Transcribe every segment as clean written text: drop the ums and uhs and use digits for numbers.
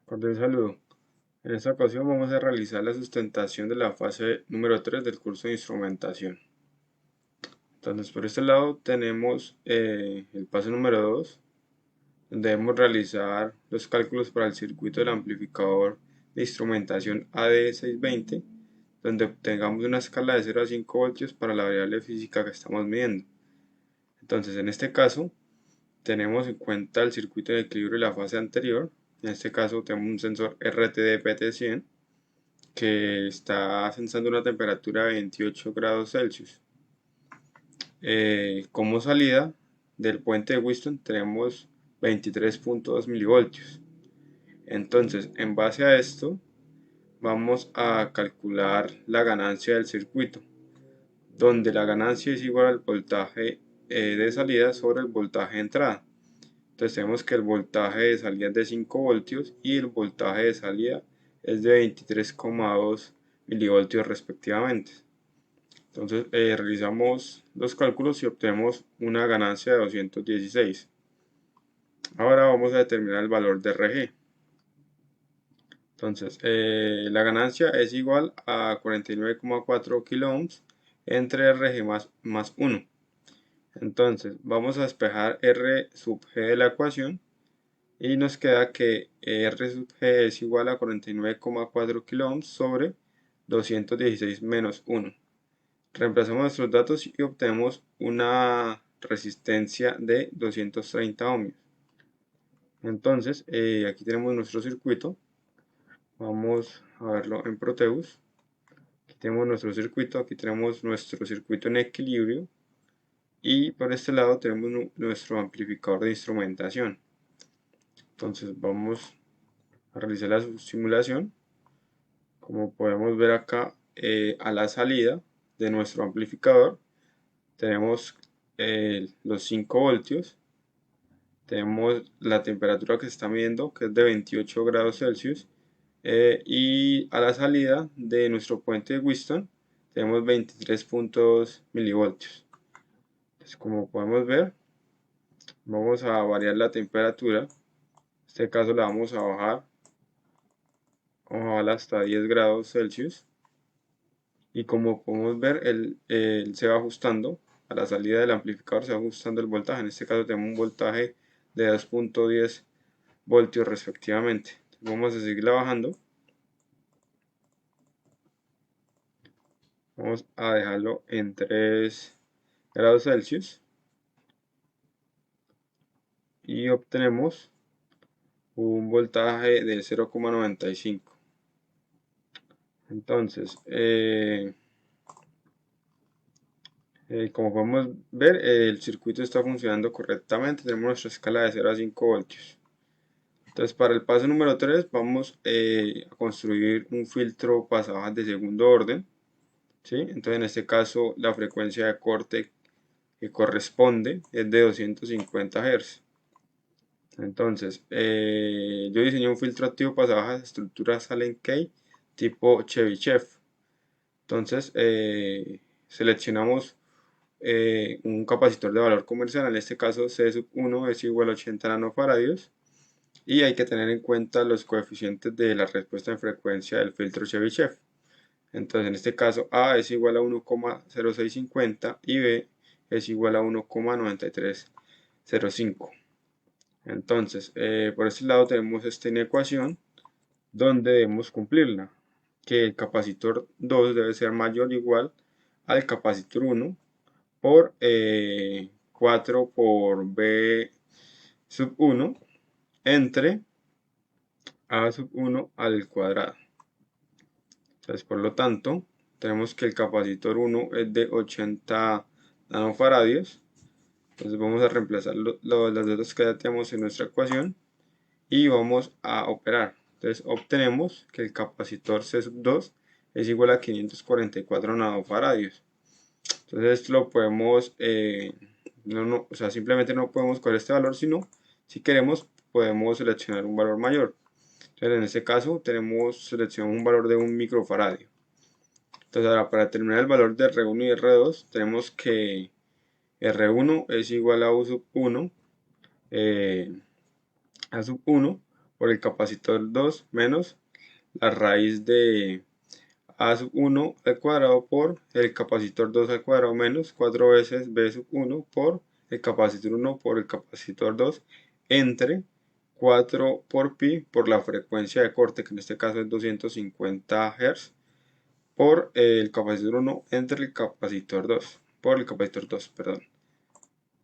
Cordial saludo. En esta ocasión vamos a realizar la sustentación de la fase número 3 del curso de instrumentación. Entonces, por este lado tenemos el paso número 2, donde debemos realizar los cálculos para el circuito del amplificador de instrumentación AD620, donde obtengamos una escala de 0 a 5 voltios para la variable física que estamos midiendo. Entonces, en este caso, tenemos en cuenta el circuito de equilibrio de la fase anterior. En este caso, tenemos un sensor RTD-PT100 que está sensando una temperatura de 28 grados Celsius. Como salida del puente de Wheatstone tenemos 23.2 milivoltios. Entonces, en base a esto, vamos a calcular la ganancia del circuito, donde la ganancia es igual al voltaje de salida sobre el voltaje de entrada. Entonces tenemos que el voltaje de salida es de 5 voltios y el voltaje de salida es de 23,2 milivoltios respectivamente. Entonces realizamos los cálculos y obtenemos una ganancia de 216. Ahora vamos a determinar el valor de RG. Entonces la ganancia es igual a 49,4 kiloohms entre RG más 1. Entonces vamos a despejar R sub G de la ecuación y nos queda que R sub G es igual a 49,4 kiloohms sobre 216 menos 1. Reemplazamos nuestros datos y obtenemos una resistencia de 230 ohmios. Entonces, aquí tenemos nuestro circuito. Vamos a verlo en Proteus. Aquí tenemos nuestro circuito, aquí tenemos nuestro circuito en equilibrio. Y por este lado tenemos nuestro amplificador de instrumentación. Entonces vamos a realizar la simulación. Como podemos ver acá, a la salida de nuestro amplificador tenemos los 5 voltios, tenemos la temperatura que se está midiendo, que es de 28 grados Celsius, y a la salida de nuestro puente de Wheatstone tenemos 23.2 milivoltios. Entonces, como podemos ver, vamos a variar la temperatura. En este caso la vamos a bajar hasta 10 grados Celsius. Y como podemos ver, él se va ajustando a la salida del amplificador, se va ajustando el voltaje. En este caso tenemos un voltaje de 2.10 voltios respectivamente. Vamos a seguirla bajando. Vamos a dejarlo en 3 grados Celsius y obtenemos un voltaje de 0,95. Entonces, como podemos ver, el circuito está funcionando correctamente. Tenemos nuestra escala de 0 a 5 voltios. Entonces, para el paso número 3 vamos a construir un filtro pasabajas de segundo orden, ¿sí? Entonces, en este caso, la frecuencia de corte que corresponde es de 250 Hz. Entonces, yo diseñé un filtro activo pasabajas de estructura Sallen-Key tipo Chebyshev. Entonces, seleccionamos un capacitor de valor comercial, en este caso C sub 1 es igual a 80 nanofaradios. Y hay que tener en cuenta los coeficientes de la respuesta en frecuencia del filtro Chebyshev. Entonces, en este caso, A es igual a 1,0650 y B es igual a 1,9305. Entonces, por este lado tenemos esta inecuación donde debemos cumplirla, que el capacitor 2 debe ser mayor o igual al capacitor 1 por 4 por B sub 1 entre A sub 1 al cuadrado. Entonces, por lo tanto, tenemos que el capacitor 1 es de 80 nanofaradios. Entonces vamos a reemplazar los datos que ya tenemos en nuestra ecuación y vamos a operar. Entonces obtenemos que el capacitor C sub 2 es igual a 544 nanofaradios. Entonces esto lo podemos, o sea, simplemente no podemos coger este valor, sino si queremos podemos seleccionar un valor mayor. Entonces en este caso seleccionamos un valor de 1 microfaradio. Entonces ahora para determinar el valor de R1 y R2 tenemos que R1 es igual a U sub 1, A sub 1 por el capacitor 2 menos la raíz de a sub 1 al cuadrado por el capacitor 2 al cuadrado menos 4 veces b sub 1 por el capacitor 1 por el capacitor 2 entre 4 por pi por la frecuencia de corte, que en este caso es 250 Hz, por el capacitor 1 entre el capacitor 2, por el capacitor 2, perdón.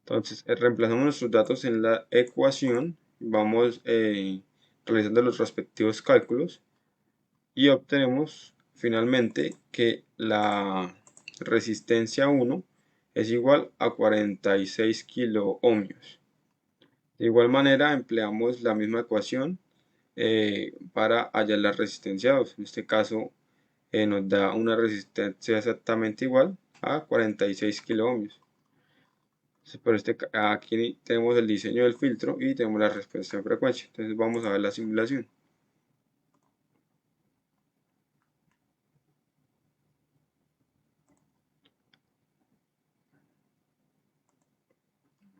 Entonces, reemplazamos nuestros datos en la ecuación, vamos realizando los respectivos cálculos y obtenemos finalmente que la resistencia 1 es igual a 46 kiloohmios. De igual manera, empleamos la misma ecuación para hallar la resistencia 2. En este caso, nos da una resistencia exactamente igual a 46 kiloohmios. Aquí tenemos el diseño del filtro y tenemos la respuesta de frecuencia. Entonces vamos a ver la simulación.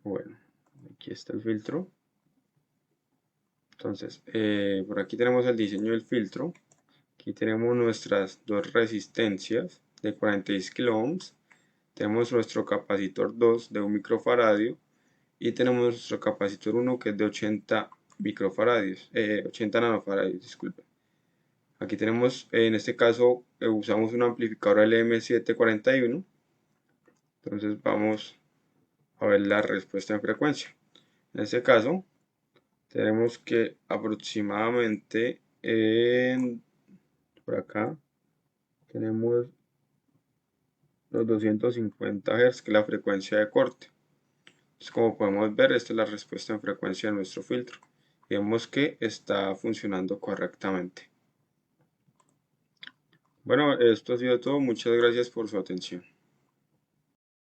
Bueno, aquí está el filtro. Entonces, por aquí tenemos el diseño del filtro. Aquí tenemos nuestras dos resistencias de 46 kiloohms. Tenemos nuestro capacitor 2 de 1 microfaradio y tenemos nuestro capacitor 1 que es de 80 microfaradios, 80 nanofaradios, disculpen. Aquí tenemos, en este caso, usamos un amplificador LM741. Entonces vamos a ver la respuesta en frecuencia. En este caso, tenemos que aproximadamente por acá tenemos los 250 Hz, que es la frecuencia de corte. Entonces, como podemos ver, esta es la respuesta en frecuencia de nuestro filtro. Vemos que está funcionando correctamente. Bueno, esto ha sido todo. Muchas gracias por su atención.